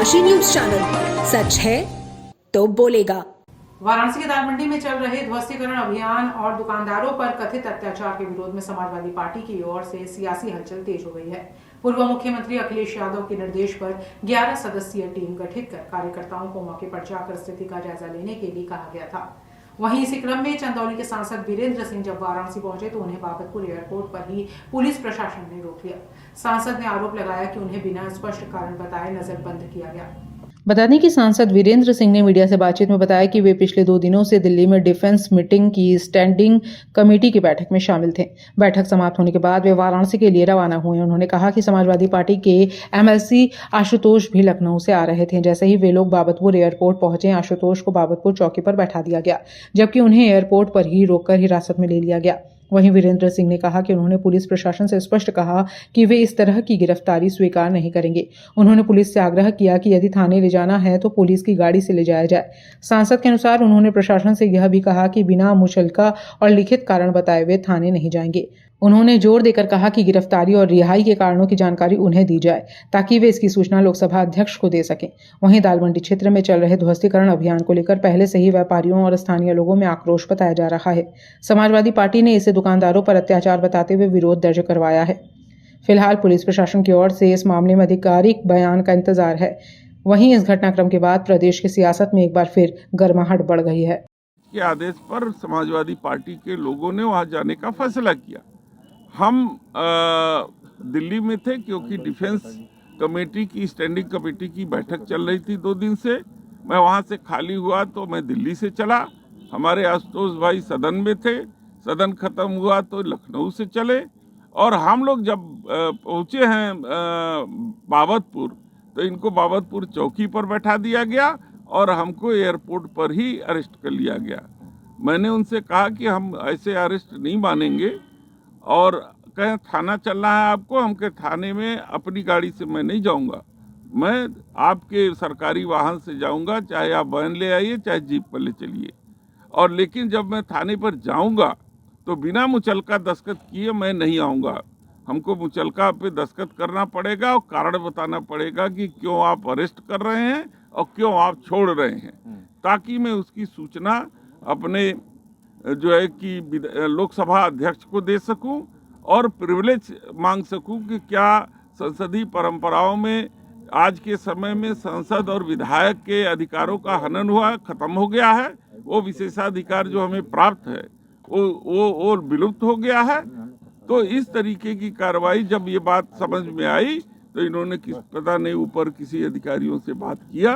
Kashi news channel, सच है तो बोलेगा। वाराणसी के दाल मंडी में चल रहे ध्वस्तीकरण अभियान और दुकानदारों पर कथित अत्याचार के विरोध में समाजवादी पार्टी की ओर से सियासी हलचल तेज हो गई है। पूर्व मुख्यमंत्री अखिलेश यादव के निर्देश पर 11 सदस्यीय टीम गठित कर कार्यकर्ताओं को मौके पर जाकर स्थिति का जायजा लेने के लिए कहा गया था। वहीं इसी क्रम में चंदौली के सांसद वीरेंद्र सिंह जब वाराणसी पहुंचे तो उन्हें बाबतपुर एयरपोर्ट पर ही पुलिस प्रशासन ने रोक लिया। सांसद ने आरोप लगाया कि उन्हें बिना स्पष्ट कारण बताए नजरबंद किया गया। बता दें कि सांसद वीरेंद्र सिंह ने मीडिया से बातचीत में बताया कि वे पिछले 2 दिनों से दिल्ली में डिफेंस मीटिंग की स्टैंडिंग कमेटी की बैठक में शामिल थे। बैठक समाप्त होने के बाद वे वाराणसी के लिए रवाना हुए। उन्होंने कहा कि समाजवादी पार्टी के एमएलसी आशुतोष भी लखनऊ से आ रहे थे। जैसे ही वे लोग बाबतपुर एयरपोर्ट पहुंचे, आशुतोष को बाबतपुर चौकी पर बैठा दिया गया, जबकि उन्हें एयरपोर्ट पर ही रोककर हिरासत में ले लिया गया। वहीं वीरेंद्र सिंह ने कहा कि उन्होंने पुलिस प्रशासन से स्पष्ट कहा कि वे इस तरह की गिरफ्तारी स्वीकार नहीं करेंगे। उन्होंने पुलिस से आग्रह किया कि यदि थाने ले जाना है तो पुलिस की गाड़ी से ले जाया जाए। सांसद के अनुसार उन्होंने प्रशासन से यह भी कहा कि बिना मुचलका और लिखित कारण बताए वे थाने नहीं जाएंगे। उन्होंने जोर देकर कहा कि गिरफ्तारी और रिहाई के कारणों की जानकारी उन्हें दी जाए ताकि वे इसकी सूचना लोकसभा अध्यक्ष को दे सकें। वहीं दालमंडी क्षेत्र में चल रहे ध्वस्तीकरण अभियान को लेकर पहले से ही व्यापारियों और स्थानीय लोगों में आक्रोश बताया जा रहा है। समाजवादी पार्टी ने इसे दुकानदारों पर अत्याचार बताते हुए विरोध दर्ज करवाया है। फिलहाल पुलिस प्रशासन की ओर से इस मामले में आधिकारिक बयान का इंतजार है। वहीं इस घटनाक्रम के बाद प्रदेश की सियासत में एक बार फिर गर्माहट बढ़ गई है। के आदेश पर समाजवादी पार्टी के लोगों ने वहां जाने का फैसला किया। हम दिल्ली में थे क्योंकि डिफेंस कमेटी की स्टैंडिंग कमेटी की बैठक चल रही थी 2 दिन से। मैं वहां से खाली हुआ तो मैं दिल्ली से चला। हमारे आशुतोष भाई सदन में थे, सदन खत्म हुआ तो लखनऊ से चले और हम लोग जब पहुंचे हैं बाबतपुर तो इनको बाबतपुर चौकी पर बैठा दिया गया और हमको एयरपोर्ट पर ही अरेस्ट कर लिया गया। मैंने उनसे कहा कि हम ऐसे अरेस्ट नहीं मानेंगे और कहें थाना चलना है आपको। हम कहे थाने में अपनी गाड़ी से मैं नहीं जाऊंगा, मैं आपके सरकारी वाहन से जाऊंगा, चाहे आप वैन ले आइए चाहे जीप पर ले चलिए। और लेकिन जब मैं थाने पर जाऊंगा तो बिना मुचलका दस्तखत किए मैं नहीं आऊंगा। हमको मुचलका पे दस्तखत करना पड़ेगा और कारण बताना पड़ेगा कि क्यों आप अरेस्ट कर रहे हैं और क्यों आप छोड़ रहे हैं, ताकि मैं उसकी सूचना अपने जो है कि लोकसभा अध्यक्ष को दे सकूं और प्रिविलेज मांग सकूं कि क्या संसदीय परंपराओं में आज के समय में सांसद और विधायक के अधिकारों का हनन हुआ, खत्म हो गया है। वो विशेषाधिकार जो हमें प्राप्त है वो विलुप्त हो गया है। तो इस तरीके की कार्रवाई जब ये बात समझ में आई तो इन्होंने पता नहीं ऊपर किसी अधिकारियों से बात किया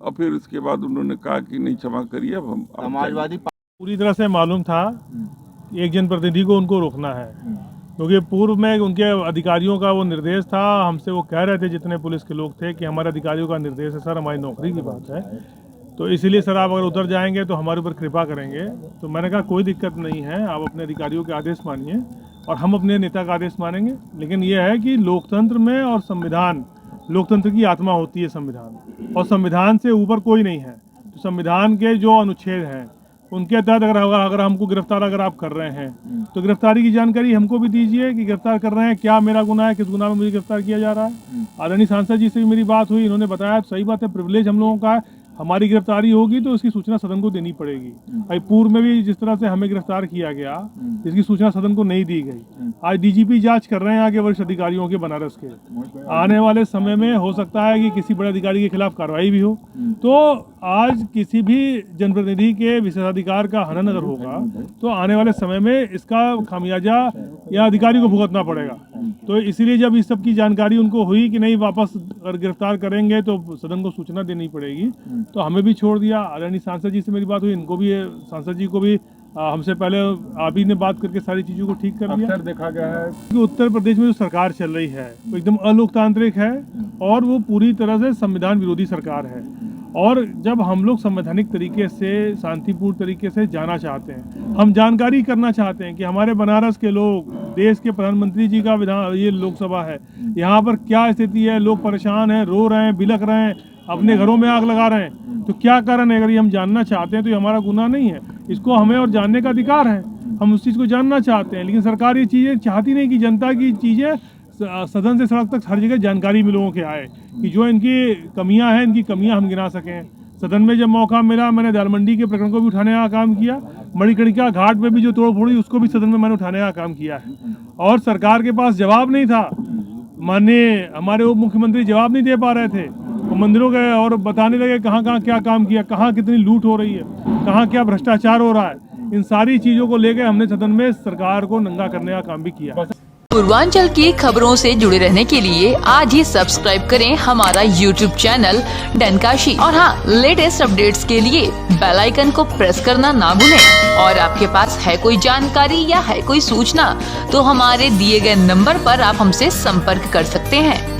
और फिर उसके बाद उन्होंने कहा कि नहीं क्षमा करिए, अब हम समाजवादी पूरी तरह से मालूम था एक जनप्रतिनिधि को उनको रोकना है, क्योंकि पूर्व में उनके अधिकारियों का वो निर्देश था। हमसे वो कह रहे थे जितने पुलिस के लोग थे कि हमारे अधिकारियों का निर्देश है सर, हमारी नौकरी की बात है, तो इसीलिए सर आप अगर उधर जाएंगे तो हमारे ऊपर कृपा करेंगे। तो मैंने कहा कोई दिक्कत नहीं है, आप अपने अधिकारियों के आदेश मानिए और हम अपने नेता का आदेश मानेंगे। लेकिन ये है कि लोकतंत्र में और संविधान, लोकतंत्र की आत्मा होती है संविधान, और संविधान से ऊपर कोई नहीं है। तो संविधान के जो अनुच्छेद हैं उनके तहत अगर हमको गिरफ्तार अगर आप कर रहे हैं तो गिरफ्तारी की जानकारी हमको भी दीजिए कि गिरफ्तार कर रहे हैं, क्या मेरा गुनाह है, किस गुनाह में मुझे गिरफ्तार किया जा रहा है। आदरणीय सांसद जी से भी मेरी बात हुई, इन्होंने बताया सही बात है, प्रिविलेज हम लोगों का है, हमारी गिरफ्तारी होगी तो उसकी सूचना सदन को देनी पड़ेगी। भाई पूर्व में भी जिस तरह से हमें गिरफ्तार किया गया इसकी सूचना सदन को नहीं दी गई। आज डीजीपी जांच कर रहे हैं आगे वरिष्ठ अधिकारियों के बनारस के। आने वाले समय में हो सकता है कि किसी बड़े अधिकारी के खिलाफ कार्रवाई भी हो। तो आज किसी भी जनप्रतिनिधि के विशेषाधिकार का हनन अगर होगा तो आने वाले समय में इसका खामियाजा या अधिकारी को भुगतना पड़ेगा। तो इसीलिए जब इस सब की जानकारी उनको हुई कि नहीं वापस अगर गिरफ्तार करेंगे तो सदन को सूचना देनी पड़ेगी, तो हमें भी छोड़ दिया। आदरणीय सांसद जी से मेरी बात हुई, इनको भी, सांसद जी को भी हमसे पहले आप ही ने बात करके सारी चीज़ों को ठीक कर दिया। अक्सर देखा गया है कि उत्तर प्रदेश में जो सरकार चल रही है वो एकदम अलोकतांत्रिक है और वो पूरी तरह से संविधान विरोधी सरकार है। और जब हम लोग संवैधानिक तरीके से, शांतिपूर्ण तरीके से जाना चाहते हैं, हम जानकारी करना चाहते हैं कि हमारे बनारस के लोग, देश के प्रधानमंत्री जी का विधान, ये लोकसभा है, यहाँ पर क्या स्थिति है, लोग परेशान हैं, रो रहे हैं, बिलख रहे हैं, अपने घरों में आग लगा रहे हैं, तो क्या कारण है? अगर ये हम जानना चाहते हैं तो ये हमारा गुनाह नहीं है, इसको हमें और जानने का अधिकार है, हम उस चीज़ को जानना चाहते हैं। लेकिन सरकार ये चीज़ें चाहती नहीं कि जनता की चीज़ें सदन से सड़क तक हर जगह जानकारी भी लोगों के आए कि जो इनकी कमियां हैं, इनकी कमियां हम गिना सकें। सदन में जब मौका मिला, मैंने दाल मंडी के प्रकरण को भी उठाने का काम किया। मणिकर्णिका घाट में भी जो तोड़ फोड़ी, उसको भी सदन में मैंने उठाने का काम किया है। और सरकार के पास जवाब नहीं था, माननीय हमारे उप मुख्यमंत्री जवाब नहीं दे पा रहे थे। वो मंदिरों के और बताने लगे कहाँ कहाँ क्या काम किया, कहाँ कितनी लूट हो रही है, कहाँ क्या भ्रष्टाचार हो रहा है। इन सारी चीज़ों को लेकर हमने सदन में सरकार को नंगा करने का काम भी किया। पूर्वांचल की खबरों से जुड़े रहने के लिए आज ही सब्सक्राइब करें हमारा YouTube चैनल डनकाशी। और हाँ, लेटेस्ट अपडेट्स के लिए बेल आइकन को प्रेस करना ना भूलें। और आपके पास है कोई जानकारी या है कोई सूचना तो हमारे दिए गए नंबर पर आप हमसे संपर्क कर सकते हैं।